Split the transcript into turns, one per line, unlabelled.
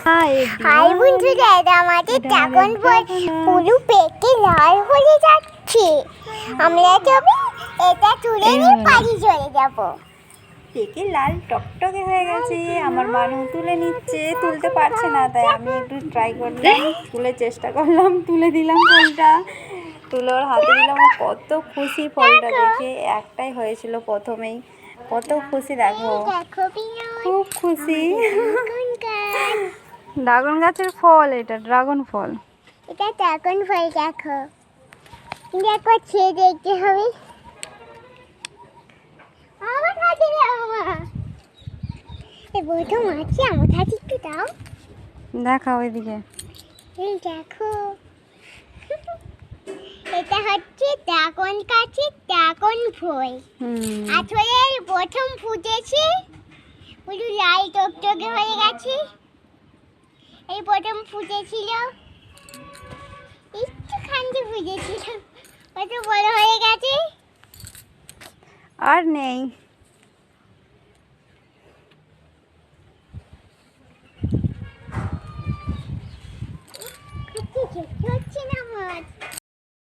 High
বন্ধুরা, এটা আমাদের ড্রাগন ফল পুরো পেকে লাল হয়ে যাচ্ছে। আমরা তবে এটা তুলে নিয়ে বাড়ি চলে যাব।
পেকে লাল টকটকে হয়ে গেছে। আমার মানু তুলে নিচ্ছে, তুলতে পারছে না, তাই আমি একটু ট্রাই করলাম, তুলে চেষ্টা করলাম, তুলে দিলাম ফলটা, তুলে ওর হাতে দিলাম। ও কত খুশি ফলটা দেখে। একটাই হয়েছিল প্রথমেই, কত খুশি দেখো, খুব খুশি। ড্রাগন গাছের ফল, এটা ড্রাগন ফল,
এটা ড্রাগন ফল। দেখো দেখো, খেয়ে দেখতে হবে। আমার কাছে এই প্রথম আছে, আমার কাছে একটু দাও।
দেখা ওইদিকে।
এই দেখো, এটা হচ্ছে ড্রাগন গাছের ড্রাগন ফল। আসলে প্রথম ফুটেছে, পুরো লাল টকটকে হয়ে গেছে। এই প্রথম ফুটেছিল, একটু খান্ডে ফুটেছিল, কত বড় হয়ে গেছে
আর নেই।